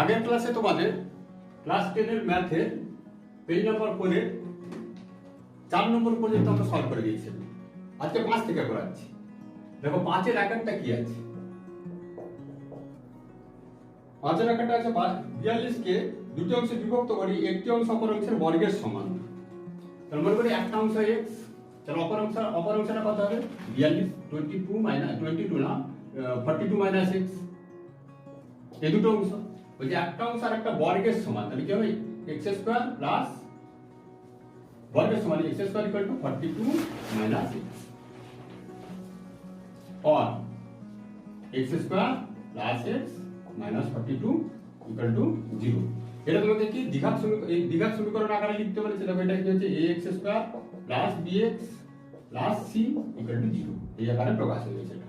আগের ক্লাসে তোমাদের ক্লাস 10 এর ম্যাথের পেজ নাম্বার 4 এর 4 নম্বর পর্যন্ত আমরা সলভ করে দিয়েছিলাম। আজকে 5 থেকে করাচ্ছি। দেখো 5 এর আকারটা কি আছে। 5 এর আকারটা আছে 42 কে দুটি অংশে বিভক্ত করি, একটি অংশ অপর অংশের বর্গের সমান। তার মনে করি একটা অংশ x, তাহলে অপর অংশটা কত হবে? 42 22 না 42 মাইনাস x। এই দুটো অংশ বলছে একটা অংশ আর একটা বর্গের সমান, তাহলে কি হবে? x স্কয়ার প্লাস বর্গের সমান x square equal two 42 minus x, और x square plus x minus 42 equal to 0। এটা তোমাকে কি দ্বিঘাত সমীকরণ আকারে লিখতে বলেছে। দেখো এটা কি হচ্ছে ax square plus bx plus c equal to 0, এই আকারে প্রকাশ হয়ে গেছে। এটা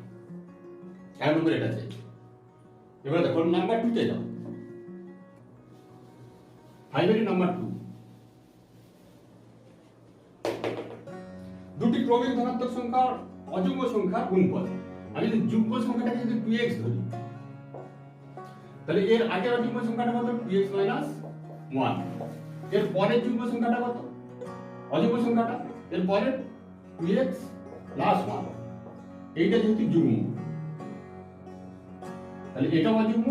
এক নম্বর এটা চাই। এবার দেখো নাম্বার 2 তে যাও। 5 এর নাম্বার 2, দুটি ক্রমিক ধনাত্মক সংখ্যার অযুগ্ম সংখ্যার গুণফল। আমি যদি যুগ্ম সংখ্যাটাকে যদি 2x ধরি, তাহলে এর আগের অযুগ্ম সংখ্যাটা কত? 2x 1। এর পরের যুগ্ম সংখ্যাটা কত? অযুগ্ম সংখ্যাটা এর পরের 2x 1। এইটা যেহেতু যুগ্ম, তাহলে এটা অযুগ্ম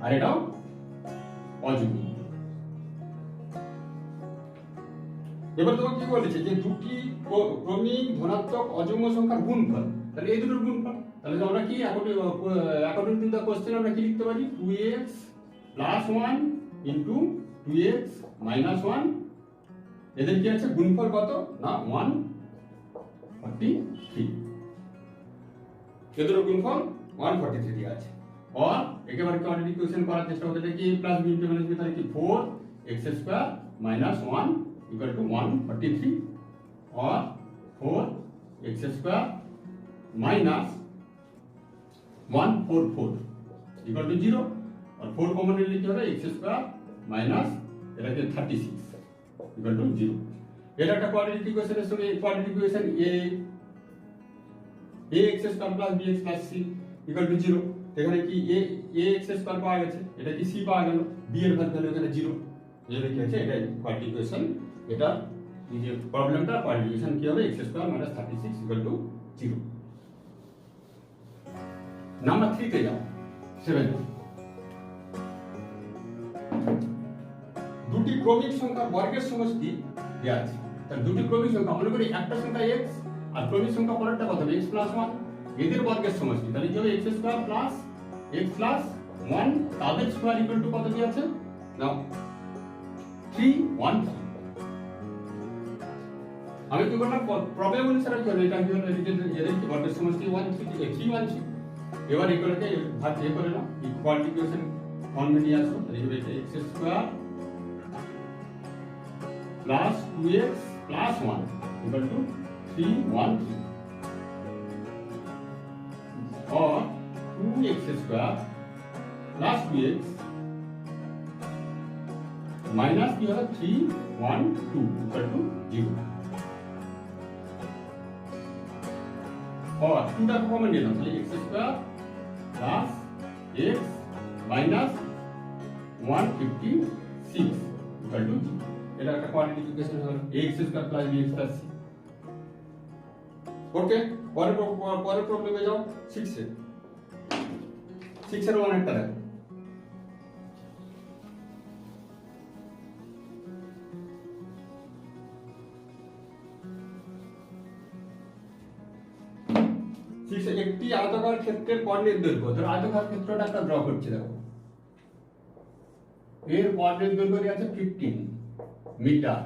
আর এটাও অযুগ্ম। এবার তোমাকে কি বলেছে যে দুটি ক্রমিক ধনাত্মক অযুগ্ম সংখ্যার গুণফল, তাহলে এই দুটোর গুণফল। তাহলে আমরা কি অ্যাকর্ডিং টু দ্য কোশ্চেন আমরা কি লিখতে পারি? 2x plus 1 into 2x minus 1, এদের কি আছে গুণফল কত না 143। এদের গুণফল 143 আছে। और একেবারে কোয়াড্রেটিক ইকুয়েশন করার চেষ্টা করতে কি plus B into minus B, তাহলে কি 4x square minus 1 equal to 143, और 4x square minus 144 equal to 0, और 4 कॉमन ले लिखते हैं x स्क्वायर माइनस এটা কি 36 इक्वल टू 0। এটা একটা কোয়াড্রেটিক ইকুয়েশনের সঙ্গে quadratic equation ax square plus bx plus c equal to 0। এখানে কি ax স্কয়ার পাওয়া গেছে, এটা কি c পাওয়া গেল, b এর ভ্যালু এখানে 0। যেটা কি আছে এটা কোয়াড্রেটিক ইকুয়েশন। এটা এই যে প্রবলেমটা কোয়াড্রেটিক কি হবে? x square minus 36 equal to 0। Number 3 তে যাও। 7, দুটি ক্রমিক সংখ্যা বর্গের সমষ্টি দেয়া আছে। তাহলে দুটি ক্রমিক সংখ্যা মনে করি একটা সংখ্যা x আর ক্রমিক সংখ্যা পরেরটা কত হবে? x প্লাস 1, এদের বর্গের সমষ্টি। তাহলে কি হবে? x square plus x plus 1, তাদের স্কয়ার ইকুয়াল টু কত দেয়া আছে? নাও 313। আমি কি করলাম প্রবলেম অনুসারে কি হলো? এটা কি হলো? এদের বর্গের সমষ্টি 313। এবার এগুলোকে ভাগ করে নাও, ইকুয়ালিটি ইকুয়েশন ফর্মে নিয়ে আসো। তাহলে হবে x square plus 2x plus 1 equal to 313, और 2x square plus 2x minus की होगा 312 इक्वल टू 0, और 2 का कॉमन ले लो। x square plus x minus 156 equal to 0। এটা একটা কোয়াড্রেটিক ইকুয়েশন হলো ax square plus bx plus c। Okay, পরের প্রবলেমে যাও। 6 এর মান একটা দেখো। একটি আয়তাকার ক্ষেত্রের কর্ণের দৈর্ঘ্য, ধরো আয়তাকার ক্ষেত্রটা একটা ড্র করছি। দেখো এর কর্ণের দৈর্ঘ্য আছে 15 মিটার।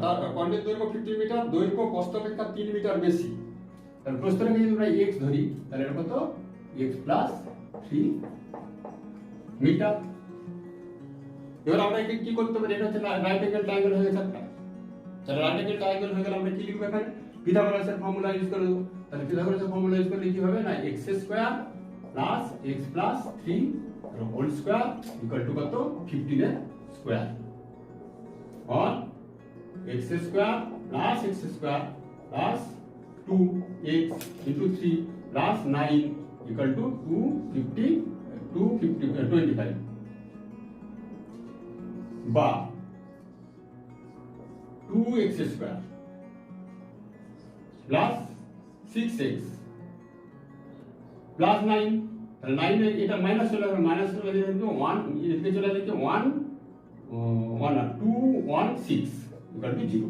তার কর্ণের দৈর্ঘ্য 15 মিটার, দৈর্ঘ্য প্রস্থ অপেক্ষা 3 মিটার বেশি। তাহলে প্রস্থটাকে যদি আমরা x ধরি, তাহলে এটা কত? x plus 3 metre. এবার আমরা কি করতে পারি? এটা হচ্ছে রাইট অ্যাঙ্গেল ট্রায়াঙ্গেল হয়ে গেছে একটা। তাহলে রাইট অ্যাঙ্গেল ট্রায়াঙ্গেল হয়ে গেলে আমরা কি লিখব? এখানে পিথাগোরাসের ফর্মুলা ইউজ করে দেব। তাহলে পিথাগোরাসের ফর্মুলা ইউজ করলে কি হবে না x square plus x plus 3 whole square equal to কত? 15 এর স্কয়ার, और x square plus x square plus 2x into 3 plus 9 equal to 25 বা 2x square plus 6x plus 9 তাহলে 9 এটা মাইনাস চলে যাবে, মাইনাস চলে যাবে 1 এদিকে চলে যাবে 1 2 1 6 equal to 0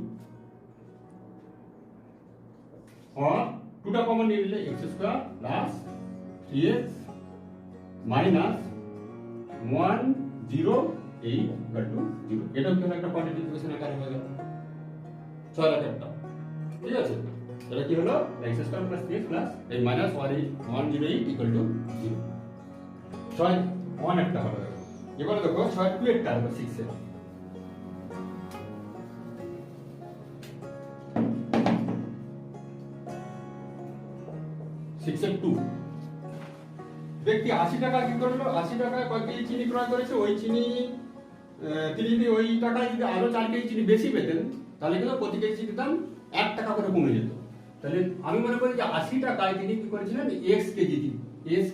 और 2 টা কমন নিয়ে নিলে x square plus 3x minus 1 0 8 equal to 0 এটা হচ্ছে একটা কোয়ান্টিটি ইকুয়েশন আকারে হয়ে গেল 6 একটা, ঠিক আছে। এটা কি হলো x square plus 3x plus এই মাইনাস 108 equal to 0 6 1 একটা হবে। এবারে দেখো 6 2 একটা হবে 6 এর 6 এর 2 ব্যক্তি 80 টাকা কি করলো, 80 টাকায় কয় কেজি চিনি ক্রয় করেছে, ওই চিনি তিনি যদি ওই টাকায় যদি আরো 4 কেজি চিনি বেশি পেতেন তাহলে কিন্তু প্রতি কেজি চিনির দাম 1 টাকা করে কমে যেত। তাহলে আমি মনে করি যে 80 টাকায় তিনি কি করেছিলেন x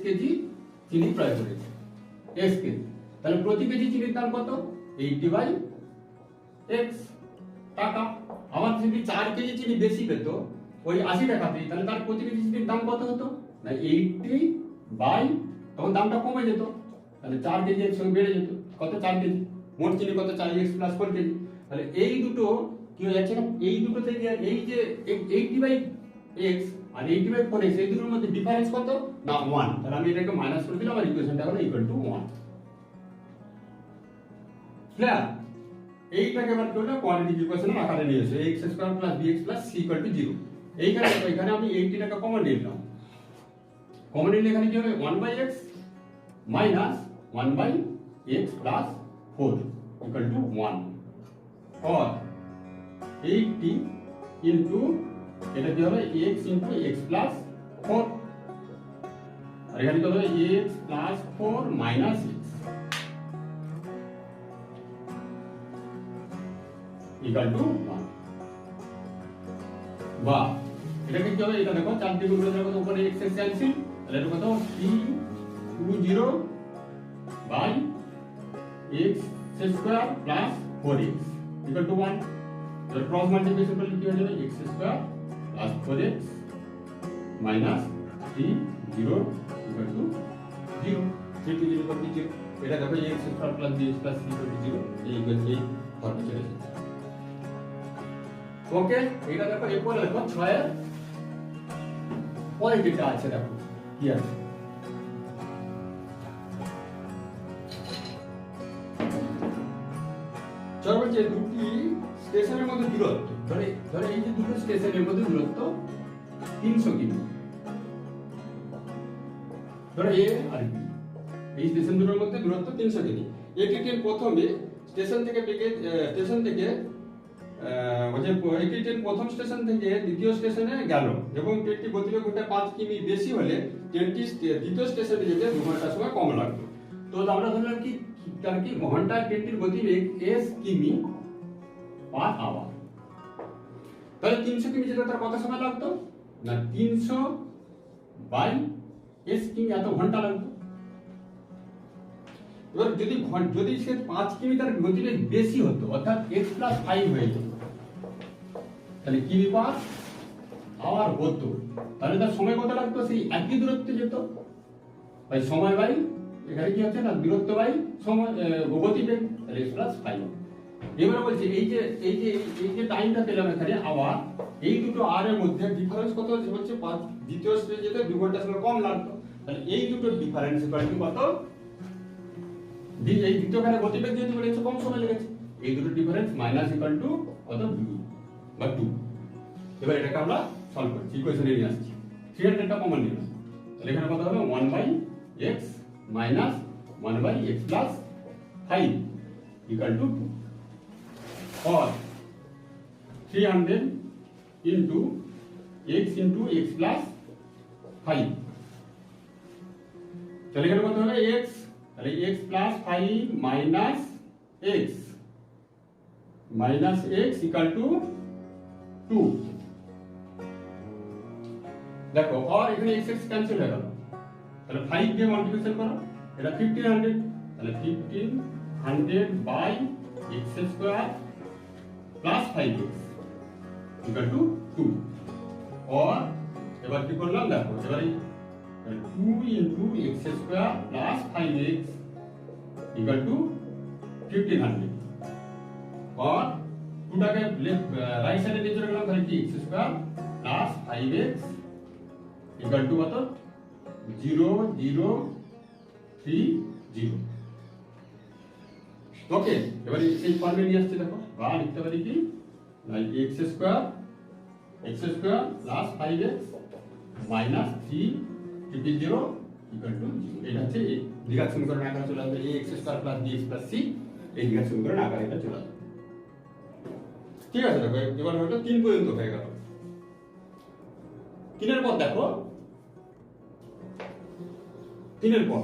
কেজি চিনি ক্রয় করেছে x কেজি, তাহলে প্রতি কেজি চিনির দাম কত 80/x টাকা। আমার যদি 4 কেজি চিনি বেশি পেত ওই 80 টাকাতে, তাহলে তার প্রতি কেজি চিনির দাম কত হতো না 80/, তখন দামটা কমে যেত, তাহলে 4 কেজি একসঙ্গে বেড়ে যেত কত 4 কেজি, মোট চিনি কত 4x প্লাস 4 কেজি। তাহলে এই দুটো কি হয়ে যাচ্ছে না, এই দুটো থেকে এই যে 80/x আর 80/4x এই দুটোর মধ্যে ডিফারেন্স কত না 1, তাহলে আমি এটাকে মাইনাস করে দিলাম আর ইকুয়েশনটা হলো ইকুয়াল টু 1। ক্লিয়ার? এইটাকে এবার করলে কোয়াড্রেটিক ইকুয়েশনের আকারে নিয়ে এসে x square plus bx plus c equal to 0। এখানে আমি 80 টাকা কমন নিলাম, কমন নিলে এখানে কি হবে 1/x minus 1/x plus 4 equal to 1 और 80 ইনটু এটা কি হবে x ইনটু x প্লাস 4 আর এখানে কি হবে x plus 4 minus x equal to 1 বা এটাকে কি হবে, এটা দেখো 4 দিয়ে গুণ করে কত উপরে x এর ক্যান্সেল, তাহলে এটা কত 320 by x square plus 4x equal to 1। তাহলে ক্রস মাল্টিপ্লিকেশন করলে কি হয়ে যাবে x square plus 4x minus 30 equal to 0 3 equal to 0। এটা দেখো x square plus bx plus c equal to 0 এই ফর্মে চলে এসেছে। ওকে, এটা দেখো এরপরে দেখো 6 এর পরের যেটা আছে দেখো কি আছে, চলো বলছে দুটি স্টেশনের মধ্যে দূরত্ব, ধরে এই যে দুটো স্টেশনের মধ্যে দূরত্ব 300 কিমি, ধরো এ আর বি, এই স্টেশন দুটোর মধ্যে দূরত্ব 300 কিমি। একটি ট্রেন প্রথমে স্টেশন থেকে একটি ট্রেন প্রথম স্টেশন থেকে দ্বিতীয় স্টেশনে গেল এবং ট্রেনটি গতিবেগ ঘন্টায় 5 কিমি বেশি হলে ট্রেনটি দ্বিতীয় স্টেশনে যেতে 2 ঘন্টা সময় কম লাগবে। তো আমরা ধরলাম কি কারণ কি ঘন্টায় ট্রেনটির গতিবেগ s কিমি পার আওয়ার, তাহলে 300 কিমি যেতে তার কত সময় লাগতো না 300 বাই s কিমি এত ঘন্টা লাগতো। এবার যদি সে 5 কিমি তার গতিবেগ বেশি হতো অর্থাৎ x প্লাস 5 হয়ে যেত, তাহলে কিমি পার আওয়ার হতো, তাহলে তার সময় কত লাগতো সেই একই দূরত্বে যেত, ভাই সময় বাই এখানে কি হচ্ছে না দূরত্ব বাই সময় গতিবেগ, তাহলে x প্লাস 5। এবারে বলছে এই যে টাইমটা পেলাম এখানে আওয়ার, এই দুটো আর এর মধ্যে ডিফারেন্স কত হচ্ছে বলছে 5 দ্বিতীয় স্টেজে যেতে 2 ঘন্টা সময় কম লাগতো, তাহলে এই দুটো ডিফারেন্স ইকুয়াল টু কত, এই দ্বিতীয়খানে গতিবেগ যেহেতু বেড়েছে কম সময় লেগেছে, এই দুটো ডিফারেন্স মাইনাস ইকুয়াল টু কত 2 বা 2। এবার এটাকে আমরা সলভ করছি, ইকুয়েশনে নিয়ে আসছি, 300 টা কমন নিলাম, তাহলে এখানে কত হবে 1/x minus 1/x plus 5 equal to 2 और 300 into x plus 5, তাহলে এখানে কত হবে x, তাহলে x plus 5 minus x equal to 2। দেখো আর এখানে x x ক্যান্সেল হয়ে গেল, তাহলে 5 দিয়ে মাল্টিপ্লিকেশন করো, এটা 1500, তাহলে 1500 by x square plus 5x equal to 2, और এবার কি করলাম দেখো, এবারে 2 into x square plus 5x equal to 1500, और 2টাকে রাইট সাইডে নিয়ে চলে গেলাম, তাহলে কি x square plus 5x equal to কত, 0 0 3 0। ওকে, এবারে সেই ফর্মে নিয়ে আসছে দেখো, বা লিখতে পারি কি x square plus 5x minus 3 triple 0 equal to 0। এটা হচ্ছে এই দ্বিঘাত সমীকরণ আকারে চলে আসবে, ax square plus bx plus c এই দ্বিঘাত সমীকরণ আকারে এটা চলে আসবে। ঠিক আছে, দেখো এবার হলো 3 পর্যন্ত হয়ে গেল। 3 এর পর দেখো, 3 এর পর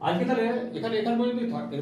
আজকে তাহলে এখানে পর্যন্তই থাক।